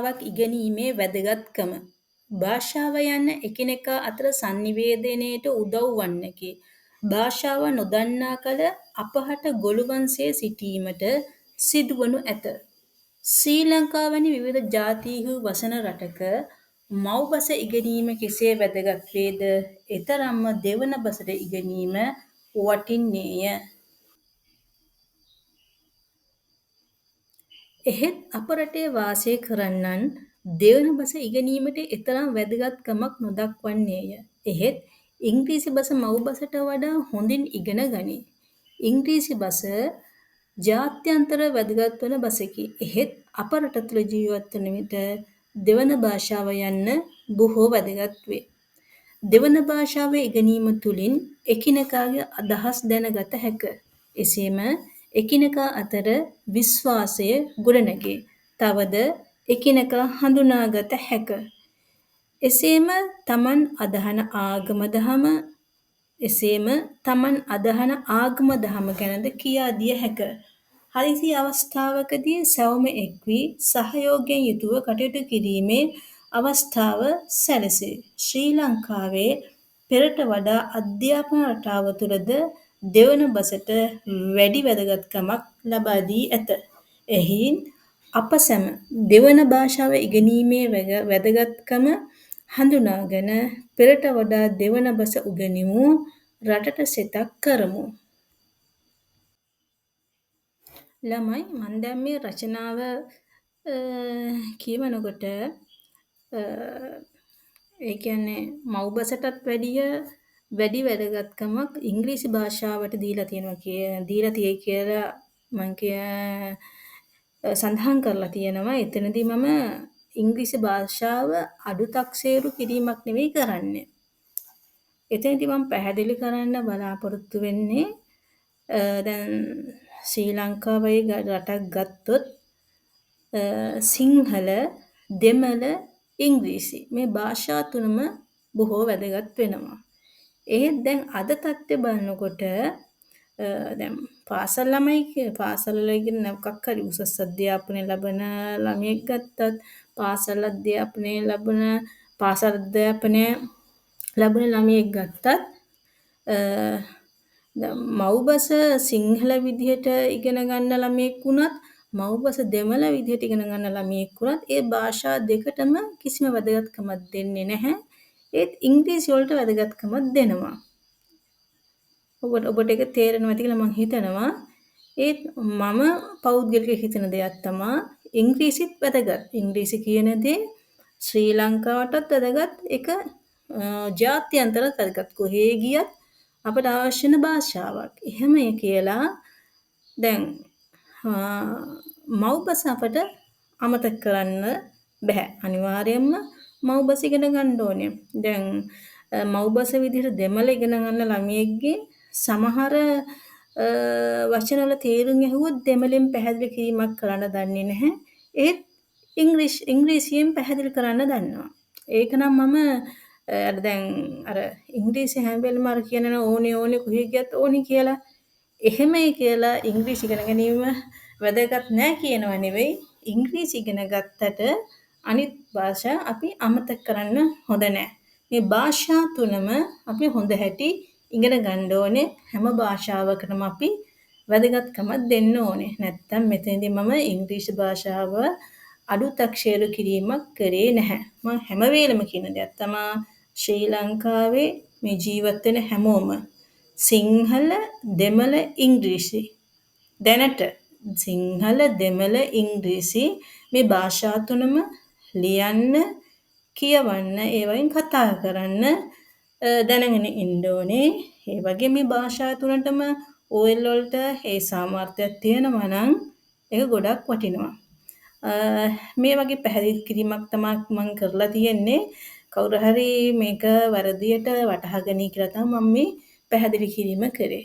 භාෂාවක් ඉගෙනීමේ වැදගත්කම. භාෂාව යන්න එකිනෙකා අතර සංනිවේදනයට උදව් වන්නකි. භාෂාව නොදන්නා කල අපහට ගොළුවන්සේ සිටීමට සිදුවනු ඇත. ශ්‍රී ලංකාව වැනි විවිධ ජාතීහු වසන රටක මව් බස ඉගෙනීම කෙසේ වැදගත් වේද? එතරම්ම දෙවන බසට ඉගෙනීම වටින්නේය. එහෙත් අප රටේ වාසය කරන්නන් දෙවන බස ඉගෙනීමට එතරම් වැදගත්කමක් නොදක්වන්නේය. එහෙත් ඉංග්‍රීසි බස මව් බසට වඩා හොඳින් ඉගෙන ගනී. ඉංග්‍රීසි බස ජාත්‍යන්තර වැදගත් වන බසකි. එහෙත් අප රට තුළ ජීවත් වන විට දෙවන භාෂාව යන්න බොහෝ වැදගත් වේ. දෙවන භාෂාව ඉගෙනීම තුළින් එකිනෙකාගේ අදහස් දැනගත හැක. එසේම එකිනෙකා අතර විශ්වාසය ගොඩනැගේ. තවද එකිනෙකා හඳුනාගත හැක. එසේම තමන් අදහන ආගම දහම ගැනද කියා දිය හැක. හදිසි අවස්ථාවකදී සැවොම එක් වී සහයෝගයෙන් යුතුව කටයුතු කිරීමේ අවස්ථාව සැලසේ. ශ්‍රී ලංකාවේ පෙරට වඩා අධ්‍යාපන රටාව තුළද දෙවන බසට වැඩි වැදගත්කමක් ලබා දී ඇත. එහෙයින් අප සැම දෙවන භාෂාව ඉගෙනීමේ වැදගත්කම හඳුනාගෙන පෙරට වඩා දෙවන බස උගනිමු, රටට සෙතක් කරමු. ළමයි මන් දැන් මේ රචනාව කියවනකොට ඒ කියන්නේ මව් බසටත් වැඩි වැදගත්කමක් ඉංග්‍රීසි භාෂාවට දීලා තියෙයි කියලා මම සඳහන් කරලා තියෙනවා. එතනදී මම ඉංග්‍රීසි භාෂාව අඩු තක්සේරු කිරීමක් නෙවෙයි කරන්නේ. එතනදී මම පැහැදිලි කරන්න බලාපොරොත්තු වෙන්නේ දැන් ශ්‍රී ලංකාව වගේ රටක් ගත්තොත් සිංහල, දෙමළ, ඉංග්‍රීසි මේ භාෂා තුනම බොහෝ වැදගත් වෙනවා. ඒත් දැන් අද තත්ත්වය බලනකොට දැන් පාසල් වල ඉගෙන මොකක් හරි උසස් අධ්‍යාපනය ලබන ළමයෙක් ගත්තත් පාසල් අධ්‍යාපනය ලබන ළමයෙක් ගත්තත් මව් බස සිංහල විදිහට ඉගෙන ගන්න ළමයෙක් වුණත් මව් බස දෙමළ විදිහට ඉගෙන ගන්න ළමයෙක් වුණත් ඒ භාෂා දෙකටම කිසිම වැදගත්කමක් දෙන්නේ නැහැ. ඒත් ඉංග්‍රීසි වලට වැදගත්කමක් දෙනවා. ඔබට ඒක තේරෙනවා ඇති කියලා මම හිතනවා. ඒත් මම පෞද්ගලික හිතන දෙයක් තමයි ඉංග්‍රීසිත් වැදගත්. ඉංග්‍රීසි කියන දේ ශ්‍රී ලංකාවටත් වැදගත්. ඒක ජාත්‍යන්තරත් වැදගත්. කොහේ ගියත් අපට අවශ්‍ය වෙන භාෂාවක්. එහෙමයි කියලා දැන් මව් බස අපට අමතක කරන්න බෑ. අනිවාර්යයෙන්ම මව් බස ඉගෙන ගන්න ඕනේ. දැන් මව් බස විදිහට දෙමළ ඉගෙන ගන්න ළමයෙක්ගේ සමහර වචන වල තේරුම් ඇහුවොත් දෙමළෙන් පැහැදිලි කිරීමක් කරන්න දන්නේ නැහැ. ඒත් ඉංග්‍රීසියෙන් පැහැදිලි කරන්න දන්නවා. ඒක නම් මම අර ඉංග්‍රීසි හැම වෙලේම අර කියනවා ඕනේ කොහේ ගියත් ඕනේ කියලා. එහෙමයි කියලා ඉංග්‍රීසි ඉගෙන ගැනීම වැදගත් නැහැ කියනවා නෙවෙයි. ඉංග්‍රීසි ඉගෙන ගත්තට අනිත් භාෂා අපි අමතක කරන්න හොඳ නැහැ. මේ භාෂා තුනම අපි හොඳ හැටි ඉගෙන ගන්න ඕනේ. හැම භාෂාවකටම අපි වැදගත්කමක් දෙන්න ඕනේ. නැත්තම් මෙතනදී මම ඉංග්‍රීසි භාෂාව අඩු තක්සේරු කිරීමක් කරේ නැහැ. මම හැම වෙලෙම කියන දෙයක් තමයි ශ්‍රී ලංකාවේ මේ ජීවත් වෙන හැමෝම සිංහල, දෙමළ, ඉංග්‍රීසි දැනට සිංහල, දෙමළ, ඉංග්‍රීසි මේ භාෂා තුනම ලියන්න, කියවන්න, ඒ වගේම කතා කරන්න දැනගෙන ඉන්න ඕනේ. ඒ වගේ මේ භාෂා තුනටම OL වලට ඒ සාමර්ථ්‍යයක් තියෙනවා නම් ඒක ගොඩක් වටිනවා. මේ වගේ පැහැදිලි කිරීමක් තමයි මම කරලා තියෙන්නේ. කවුරු හරි මේක වැරදියට වටහා ගනී කියලා තමයි මම මේ පැහැදිලි කිරීම කරේ.